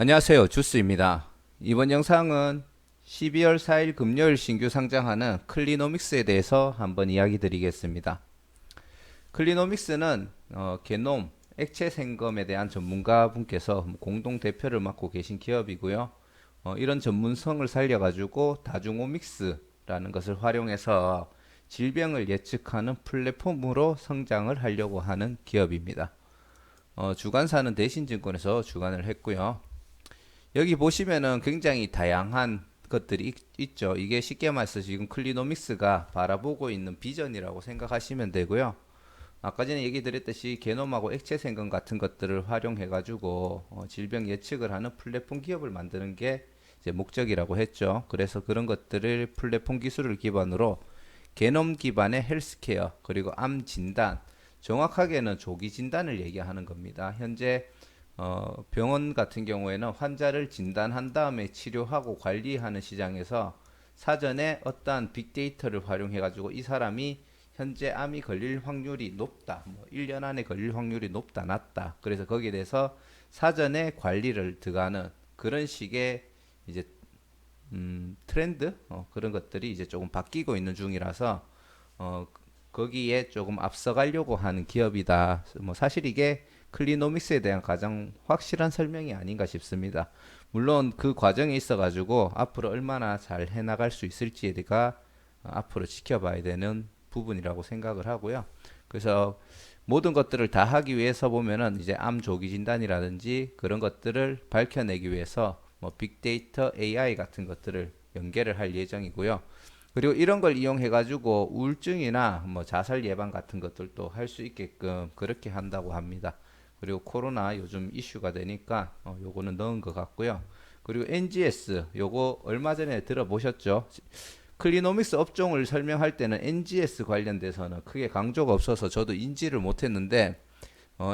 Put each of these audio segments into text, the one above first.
안녕하세요. 주스입니다. 이번 영상은 12월 4일 금요일 신규 상장하는 클리노믹스에 대해서 한번 이야기 드리겠습니다. 클리노믹스는 게놈, 액체 생검에 대한 전문가 분께서 공동 대표를 맡고 계신 기업이고요. 이런 전문성을 살려가지고 다중오믹스라는 것을 활용해서 질병을 예측하는 플랫폼으로 성장을 하려고 하는 기업입니다. 주관사는 대신증권에서 주관을 했고요. 여기 보시면은 굉장히 다양한 것들이 있죠. 이게 쉽게 말해서 지금 클리노믹스가 바라보고 있는 비전이라고 생각하시면 되고요. 아까 전에 얘기 드렸듯이 게놈하고 액체 생검 같은 것들을 활용해 가지고 질병 예측을 하는 플랫폼 기업을 만드는 게 이제 목적이라고 했죠. 그래서 그런 것들을 플랫폼 기술을 기반으로 게놈 기반의 헬스케어 그리고 암 진단, 정확하게는 조기 진단을 얘기하는 겁니다. 현재 병원 같은 경우에는 환자를 진단한 다음에 치료하고 관리하는 시장에서 사전에 어떠한 빅데이터를 활용해 가지고 이 사람이 현재 암이 걸릴 확률이 높다, 뭐 1년 안에 걸릴 확률이 높다, 낮다. 그래서 거기에 대해서 사전에 관리를 들어가는 그런 식의 이제 트렌드 그런 것들이 이제 조금 바뀌고 있는 중이라서 어, 거기에 조금 앞서가려고 하는 기업이다. 뭐 사실 이게 클리노믹스에 대한 가장 확실한 설명이 아닌가 싶습니다. 물론 그 과정에 있어가지고 앞으로 얼마나 잘 해나갈 수 있을지가 앞으로 지켜봐야 되는 부분이라고 생각을 하고요. 그래서 모든 것들을 다 하기 위해서 보면은 이제 암 조기 진단이라든지 그런 것들을 밝혀내기 위해서 뭐 빅데이터 AI 같은 것들을 연계를 할 예정이고요. 그리고 이런 걸 이용해 가지고 우울증이나 뭐 자살 예방 같은 것들도 할 수 있게끔 그렇게 한다고 합니다. 그리고 코로나 요즘 이슈가 되니까 요거는 넣은 것 같고요. 그리고 NGS 요거 얼마 전에 들어보셨죠? 클리노믹스 업종을 설명할 때는 NGS 관련돼서는 크게 강조가 없어서 저도 인지를 못했는데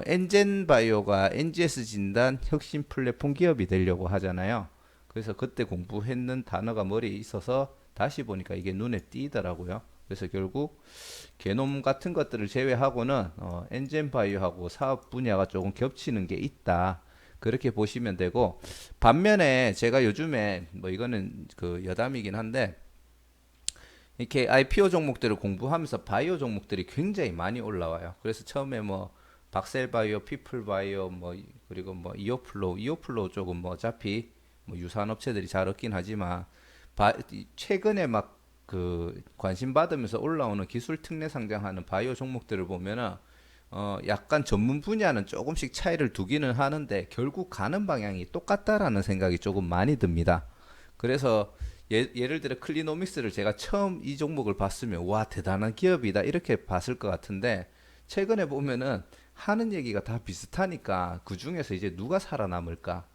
엔젠바이오가 NGS 진단 혁신 플랫폼 기업이 되려고 하잖아요. 그래서 그때 공부했는 단어가 머리에 있어서 다시 보니까 이게 눈에 띄더라고요. 그래서 결국 게놈 같은 것들을 제외하고는 엔젠바이오하고 사업 분야가 조금 겹치는 게 있다. 그렇게 보시면 되고 반면에 제가 요즘에 뭐 이거는 그 여담이긴 한데 이렇게 IPO 종목들을 공부하면서 바이오 종목들이 굉장히 많이 올라와요. 그래서 처음에 뭐 박셀바이오, 피플바이오, 뭐 그리고 뭐 이오플로우 쪽은 뭐 어차피 뭐 유사한 업체들이 잘 없긴 하지만 최근에 막 그 관심 받으면서 올라오는 기술 특례 상장하는 바이오 종목들을 보면은 약간 전문 분야는 조금씩 차이를 두기는 하는데 결국 가는 방향이 똑같다라는 생각이 조금 많이 듭니다. 그래서 예를 들어 클리노믹스를 제가 처음 이 종목을 봤으면 와 대단한 기업이다 이렇게 봤을 것 같은데 최근에 보면은 하는 얘기가 다 비슷하니까 그 중에서 이제 누가 살아남을까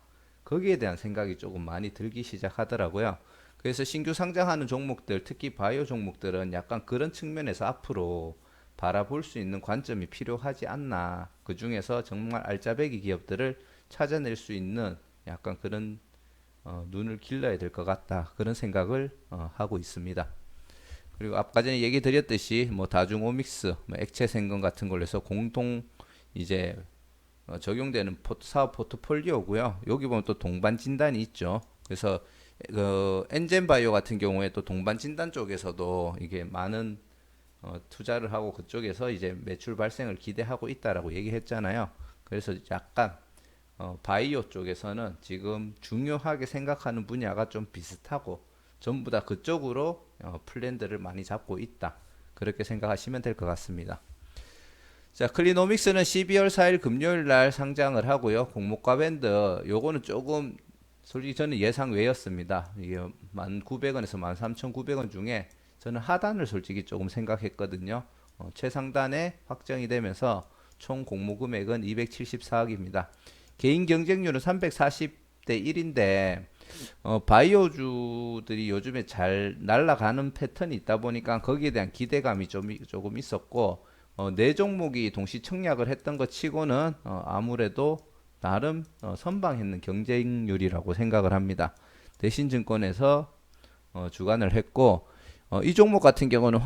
거기에 대한 생각이 조금 많이 들기 시작하더라고요. 그래서 신규 상장하는 종목들 특히 바이오 종목들은 약간 그런 측면에서 앞으로 바라볼 수 있는 관점이 필요하지 않나. 그 중에서 정말 알짜배기 기업들을 찾아낼 수 있는 약간 그런 눈을 길러야 될 것 같다. 그런 생각을 하고 있습니다. 그리고 아까 전에 얘기 드렸듯이 뭐 다중오믹스, 뭐 액체 생검 같은 걸로 해서 공동 이제 적용되는 사업 포트폴리오고요. 여기 보면 또 동반 진단이 있죠. 그래서 엔젠바이오 같은 경우에 또 동반 진단 쪽에서도 이게 많은 투자를 하고 그쪽에서 이제 매출 발생을 기대하고 있다라고 얘기했잖아요. 그래서 약간 바이오 쪽에서는 지금 중요하게 생각하는 분야가 좀 비슷하고 전부 다 그쪽으로 플랜들을 많이 잡고 있다. 그렇게 생각하시면 될 것 같습니다. 자, 클리노믹스는 12월 4일 금요일 날 상장을 하고요. 공모가 밴드 요거는 조금 솔직히 저는 예상 외였습니다. 이게 1,900원에서 13,900원 중에 저는 하단을 솔직히 조금 생각했거든요. 최상단에 확정이 되면서 총 공모 금액은 274억입니다. 개인 경쟁률은 340대 1인데 바이오주들이 요즘에 잘 날아가는 패턴이 있다 보니까 거기에 대한 기대감이 조금 있었고 네 종목이 동시 청약을 했던 것 치고는 아무래도 나름 선방했는 경쟁률이라고 생각을 합니다. 대신증권에서 주관을 했고 이 종목 같은 경우는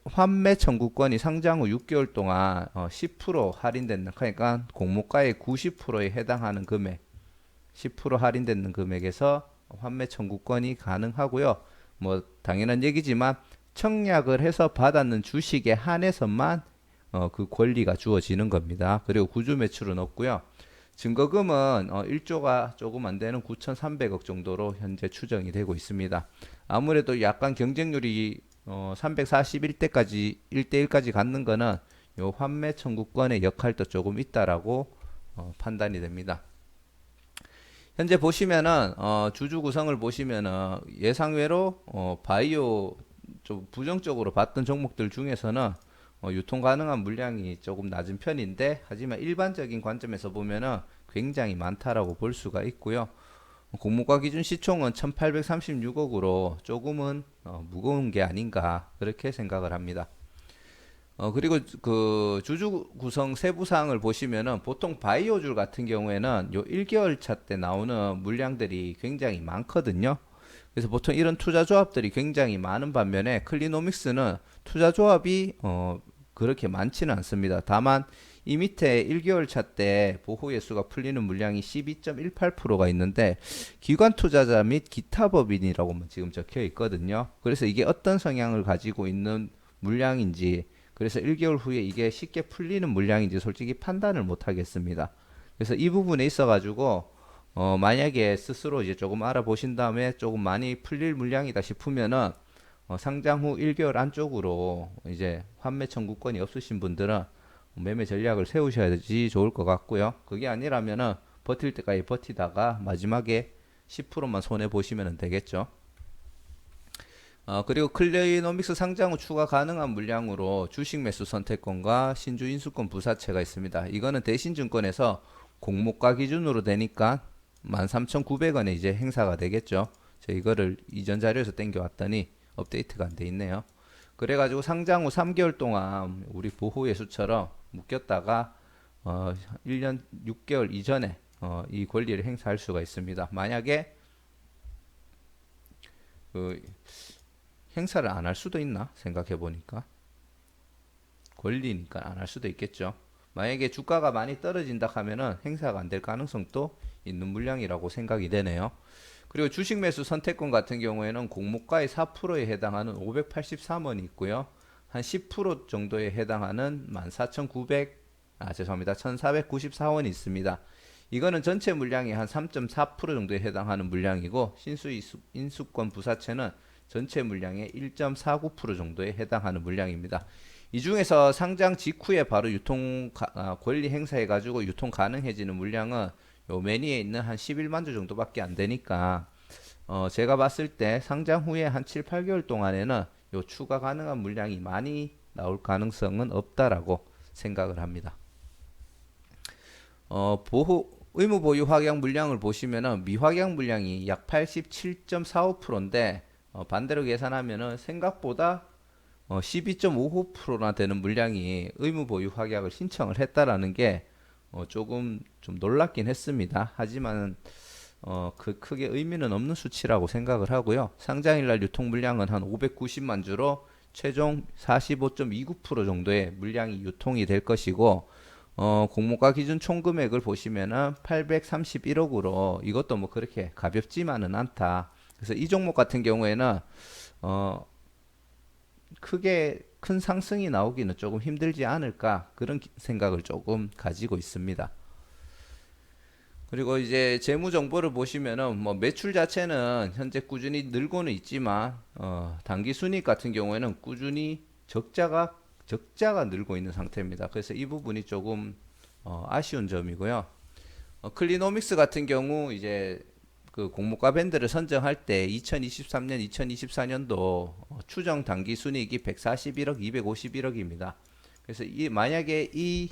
환매 청구권이 상장 후 6개월 동안 10% 할인된다. 그러니까 공모가의 90%에 해당하는 금액 10% 할인되는 금액에서 환매 청구권이 가능하고요. 뭐 당연한 얘기지만 청약을 해서 받았는 주식에 한해서만 그 권리가 주어지는 겁니다. 그리고 구주 매출은 없고요. 증거금은 1조가 조금 안 되는 9,300억 정도로 현재 추정이 되고 있습니다. 아무래도 약간 경쟁률이 341대까지 1대1까지 갖는 거는 요 환매 청구권의 역할도 조금 있다라고 판단이 됩니다. 현재 보시면은 주주 구성을 보시면은 예상외로 바이오 좀 부정적으로 봤던 종목들 중에서는 유통 가능한 물량이 조금 낮은 편인데 하지만 일반적인 관점에서 보면은 굉장히 많다라고 볼 수가 있고요. 공모가 기준 시총은 1836억으로 조금은 무거운 게 아닌가 그렇게 생각을 합니다. 그리고 그 주주 구성 세부 사항을 보시면은 보통 바이오줄 같은 경우에는 요 1개월 차 때 나오는 물량들이 굉장히 많거든요. 그래서 보통 이런 투자 조합들이 굉장히 많은 반면에 클리노믹스는 투자 조합이 그렇게 많지는 않습니다. 다만 이 밑에 1개월 차 때 보호 예수가 풀리는 물량이 12.18%가 있는데 기관 투자자 및 기타 법인이라고 지금 적혀 있거든요. 그래서 이게 어떤 성향을 가지고 있는 물량인지 그래서 1개월 후에 이게 쉽게 풀리는 물량인지 솔직히 판단을 못 하겠습니다. 그래서 이 부분에 있어 가지고 만약에 스스로 이제 조금 알아보신 다음에 조금 많이 풀릴 물량이다 싶으면은 상장 후 1개월 안쪽으로 이제 환매 청구권이 없으신 분들은 매매 전략을 세우셔야지 좋을 것 같고요. 그게 아니라면은 버틸 때까지 버티다가 마지막에 10%만 손해 보시면 되겠죠. 그리고 클리노믹스 상장 후 추가 가능한 물량으로 주식 매수 선택권과 신주 인수권 부사채가 있습니다. 이거는 대신증권에서 공모가 기준으로 되니까 13,900원에 이제 행사가 되겠죠. 제가 이거를 이전 자료에서 땡겨왔더니 업데이트가 안 돼 있네요. 그래가지고 상장 후 3개월 동안 우리 보호예수처럼 묶였다가 1년 6개월 이전에 이 권리를 행사할 수가 있습니다. 만약에 그 행사를 안 할 수도 있나 생각해 보니까 권리니까 안 할 수도 있겠죠. 만약에 주가가 많이 떨어진다 하면은 행사가 안 될 가능성도 있는 물량이라고 생각이 되네요. 그리고 주식 매수 선택권 같은 경우에는 공모가의 4%에 해당하는 583원이 있고요. 한 10% 정도에 해당하는 14,494원이 있습니다. 이거는 전체 물량이 한 3.4% 정도에 해당하는 물량이고 신수 인수권 부사채는 전체 물량의 1.49% 정도에 해당하는 물량입니다. 이 중에서 상장 직후에 바로 유통 권리 행사해 가지고 유통 가능해지는 물량은 요 매니에 있는 한 11만 주 정도밖에 안 되니까 제가 봤을 때 상장 후에 한 7, 8개월 동안에는 요 추가 가능한 물량이 많이 나올 가능성은 없다라고 생각을 합니다. 의무 보유 확약 물량을 보시면은 미확약 물량이 약 87.45%인데 반대로 계산하면은 생각보다 12.55%나 되는 물량이 의무 보유 확약을 신청을 했다라는 게 조금 좀 놀랍긴 했습니다. 하지만 크게 의미는 없는 수치라고 생각을 하고요. 상장일날 유통 물량은 한 590만 주로 최종 45.29% 정도의 물량이 유통이 될 것이고 공모가 기준 총 금액을 보시면은 831억으로 이것도 뭐 그렇게 가볍지만은 않다. 그래서 이 종목 같은 경우에는 크게 큰 상승이 나오기는 조금 힘들지 않을까 그런 생각을 조금 가지고 있습니다. 그리고 이제 재무 정보를 보시면은 뭐 매출 자체는 현재 꾸준히 늘고는 있지만 단기 순이익 같은 경우에는 꾸준히 적자가 늘고 있는 상태입니다. 그래서 이 부분이 조금 아쉬운 점이고요. 클리노믹스 같은 경우 이제 그 공모가 밴드를 선정할 때 2023년, 2024년도 추정 단기 순이익이 141억, 251억입니다. 그래서 만약에 이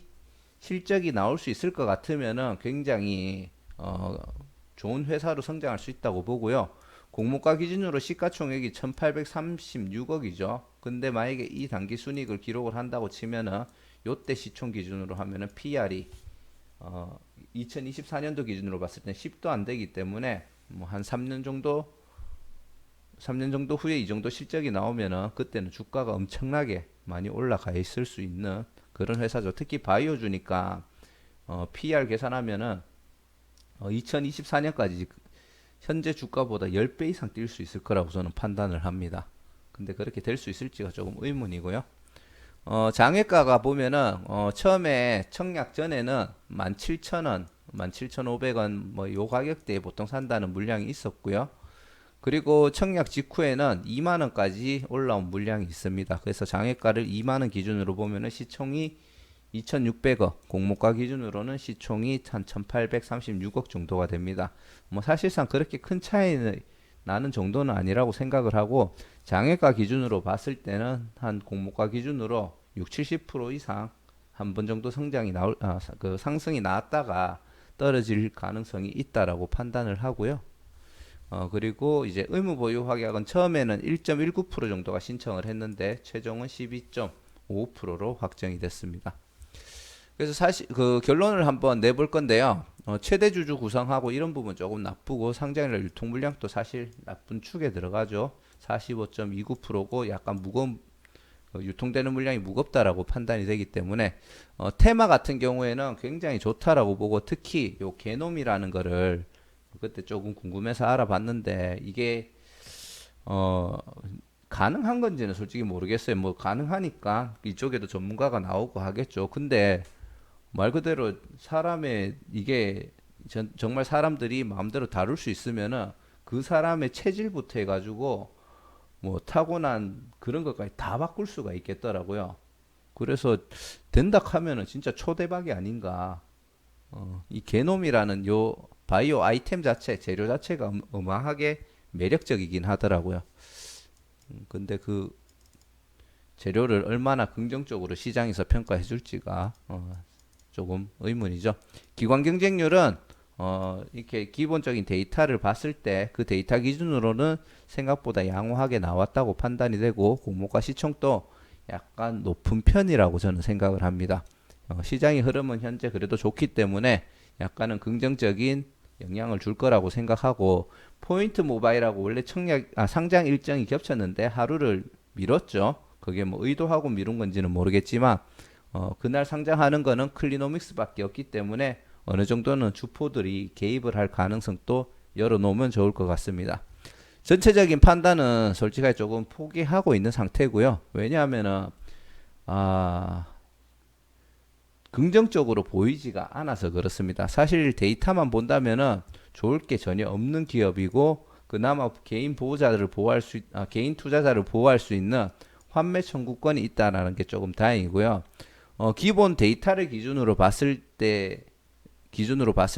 실적이 나올 수 있을 것 같으면은 굉장히 좋은 회사로 성장할 수 있다고 보고요. 공모가 기준으로 시가총액이 1836억이죠. 근데 만약에 이 단기 순이익을 기록을 한다고 치면은 요때 시총 기준으로 하면은 PR이 2024년도 기준으로 봤을 때 10도 안 되기 때문에 뭐 한 3년 정도 후에 이 정도 실적이 나오면은 그때는 주가가 엄청나게 많이 올라가 있을 수 있는 그런 회사죠. 특히 바이오주니까 PR 계산하면은 2024년까지 현재 주가보다 10배 이상 뛸 수 있을 거라고 저는 판단을 합니다. 근데 그렇게 될 수 있을지가 조금 의문이고요. 장외가가 보면은 처음에 청약 전에는 17,000원, 17,500원 뭐 요 가격대에 보통 산다는 물량이 있었고요. 그리고 청약 직후에는 2만 원까지 올라온 물량이 있습니다. 그래서 장외가를 2만 원 기준으로 보면은 시총이 2,600억, 공모가 기준으로는 시총이 한 1,836억 정도가 됩니다. 뭐 사실상 그렇게 큰 차이 나는 정도는 아니라고 생각을 하고 장외가 기준으로 봤을 때는 한 공모가 기준으로 6, 70% 이상 한 번 정도 그 상승이 나왔다가 떨어질 가능성이 있다라고 판단을 하고요. 그리고 이제 의무 보유 확약은 처음에는 1.19% 정도가 신청을 했는데 최종은 12.55%로 확정이 됐습니다. 그래서 사실 그 결론을 한번 내볼 건데요. 최대 주주 구성하고 이런 부분 조금 나쁘고 상장일날 유통 물량도 사실 나쁜 축에 들어가죠. 45.29%고 약간 무거운 유통되는 물량이 무겁다라고 판단이 되기 때문에 테마 같은 경우에는 굉장히 좋다라고 보고 특히 요 게놈이라는 거를 그때 조금 궁금해서 알아봤는데 이게 가능한 건지는 솔직히 모르겠어요. 뭐 가능하니까 이쪽에도 전문가가 나오고 하겠죠. 근데 말 그대로 사람의 이게 정말 사람들이 마음대로 다룰 수 있으면은 그 사람의 체질부터 해가지고 뭐 타고난 그런 것까지 다 바꿀 수가 있겠더라고요. 그래서 된다 하면은 진짜 초대박이 아닌가. 이 게놈이라는 요 바이오 아이템 자체, 재료 자체가 어마하게 매력적이긴 하더라고요. 근데 그 재료를 얼마나 긍정적으로 시장에서 평가해 줄지가 조금 의문이죠. 기관 경쟁률은 이렇게 기본적인 데이터를 봤을 때 그 데이터 기준으로는 생각보다 양호하게 나왔다고 판단이 되고 공모가 시총도 약간 높은 편이라고 저는 생각을 합니다. 시장의 흐름은 현재 그래도 좋기 때문에 약간은 긍정적인 영향을 줄 거라고 생각하고 포인트 모바일하고 원래 상장 일정이 겹쳤는데 하루를 미뤘죠. 그게 뭐 의도하고 미룬 건지는 모르겠지만 그날 상장하는 거는 클리노믹스밖에 없기 때문에 어느 정도는 주포들이 개입을 할 가능성도 열어놓으면 좋을 것 같습니다. 전체적인 판단은 솔직하게 조금 포기하고 있는 상태고요. 왜냐하면은 긍정적으로 보이지가 않아서 그렇습니다. 사실 데이터만 본다면은 좋을 게 전혀 없는 기업이고 그나마 개인 보호자들을 보호할 개인 투자자를 보호할 수 있는 환매 청구권이 있다라는 게 조금 다행이고요. 기본 데이터를 기준으로 봤을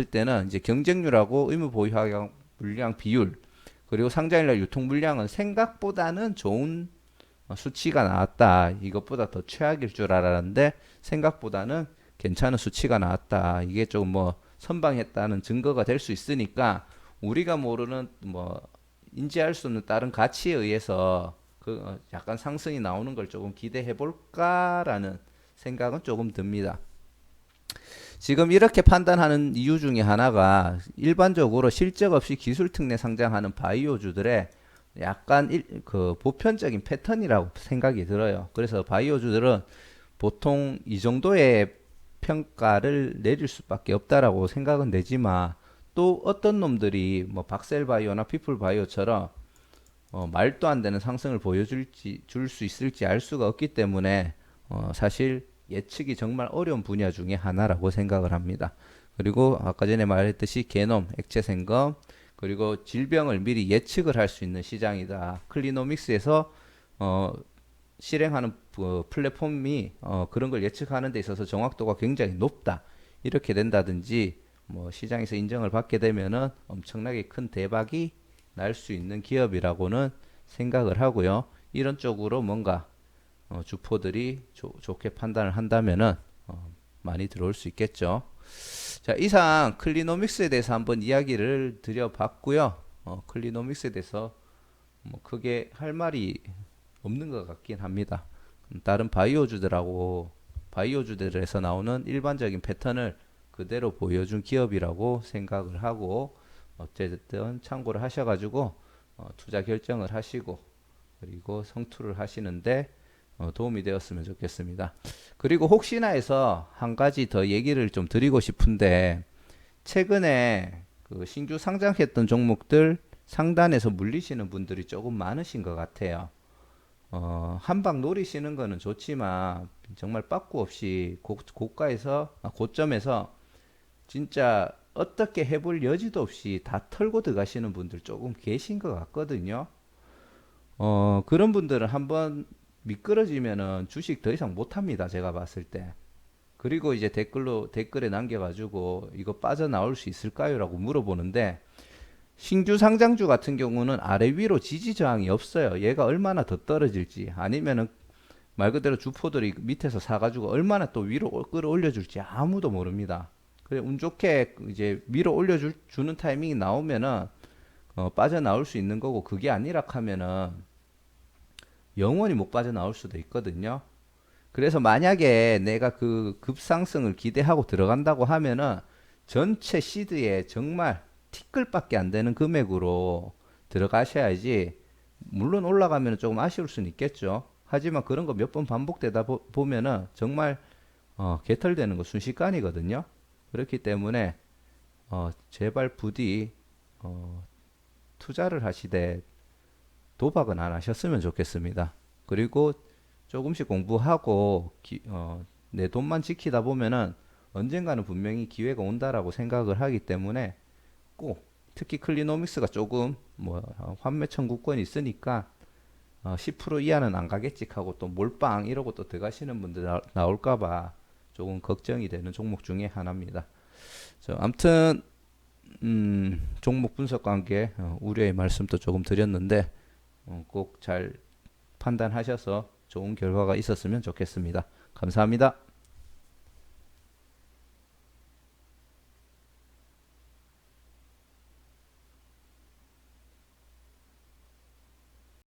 때는 이제 경쟁률하고 의무 보유 물량 비율 그리고 상장일날 유통 물량은 생각보다는 좋은 수치가 나왔다. 이것보다 더 최악일 줄 알았는데 생각보다는 괜찮은 수치가 나왔다. 이게 조금 뭐 선방했다는 증거가 될 수 있으니까 우리가 모르는 뭐 인지할 수 없는 다른 가치에 의해서 약간 상승이 나오는 걸 조금 기대해 볼까라는 생각은 조금 듭니다. 지금 이렇게 판단하는 이유 중에 하나가 일반적으로 실적 없이 기술 특례 상장하는 바이오주들의 약간 그 보편적인 패턴이라고 생각이 들어요. 그래서 바이오주들은 보통 이 정도의 평가를 내릴 수밖에 없다라고 생각은 되지만 또 어떤 놈들이 뭐 박셀바이오나 피플바이오처럼 말도 안 되는 상승을 줄 수 있을지 알 수가 없기 때문에 사실 예측이 정말 어려운 분야 중에 하나라고 생각을 합니다. 그리고 아까 전에 말했듯이 게놈, 액체 생검, 그리고 질병을 미리 예측을 할 수 있는 시장이다. 클리노믹스에서 실행하는 플랫폼이 그런 걸 예측하는 데 있어서 정확도가 굉장히 높다. 이렇게 된다든지 뭐 시장에서 인정을 받게 되면은 엄청나게 큰 대박이 날 수 있는 기업이라고는 생각을 하고요. 이런 쪽으로 뭔가 주포들이 좋게 판단을 한다면은 많이 들어올 수 있겠죠. 자, 이상 클리노믹스에 대해서 한번 이야기를 드려봤고요. 클리노믹스에 대해서 뭐 크게 할 말이 없는 것 같긴 합니다. 다른 바이오주들에서 나오는 일반적인 패턴을 그대로 보여준 기업이라고 생각을 하고 어쨌든 참고를 하셔가지고 투자 결정을 하시고 그리고 성투를 하시는데 도움이 되었으면 좋겠습니다. 그리고 혹시나 해서 한 가지 더 얘기를 좀 드리고 싶은데 최근에 그 신규 상장했던 종목들 상단에서 물리시는 분들이 조금 많으신 것 같아요. 한 방 노리시는 거는 좋지만 정말 빠꾸 없이 고가에서 고점에서 진짜 어떻게 해볼 여지도 없이 다 털고 들어가시는 분들 조금 계신 것 같거든요. 그런 분들은 한번 미끄러지면은 주식 더 이상 못 합니다. 제가 봤을 때. 그리고 이제 댓글에 남겨가지고 이거 빠져나올 수 있을까요? 라고 물어보는데 신규 상장주 같은 경우는 아래 위로 지지 저항이 없어요. 얘가 얼마나 더 떨어질지 아니면은 말 그대로 주포들이 밑에서 사가지고 얼마나 또 위로 끌어올려 줄지 아무도 모릅니다. 그래 운 좋게 이제 위로 올려주는 타이밍이 나오면은 빠져나올 수 있는 거고 그게 아니라 하면은 영원히 못 빠져나올 수도 있거든요. 그래서 만약에 내가 그 급상승을 기대하고 들어간다고 하면은 전체 시드에 정말 티끌밖에 안 되는 금액으로 들어가셔야지. 물론 올라가면 조금 아쉬울 수는 있겠죠. 하지만 그런 거 몇 번 반복되다 보면은 정말 개털되는 거 순식간이거든요. 그렇기 때문에 제발 부디 투자를 하시되 도박은 안 하셨으면 좋겠습니다. 그리고 조금씩 공부하고 내 돈만 지키다 보면은 언젠가는 분명히 기회가 온다라고 생각을 하기 때문에 꼭 특히 클리노믹스가 조금 뭐 환매 청구권이 있으니까 10% 이하는 안 가겠지 하고 또 몰빵 이러고 또 들어가시는 분들 나올까봐 조금 걱정이 되는 종목 중에 하나입니다. 아무튼 종목 분석과 함께 우려의 말씀도 조금 드렸는데 꼭 잘 판단하셔서 좋은 결과가 있었으면 좋겠습니다. 감사합니다.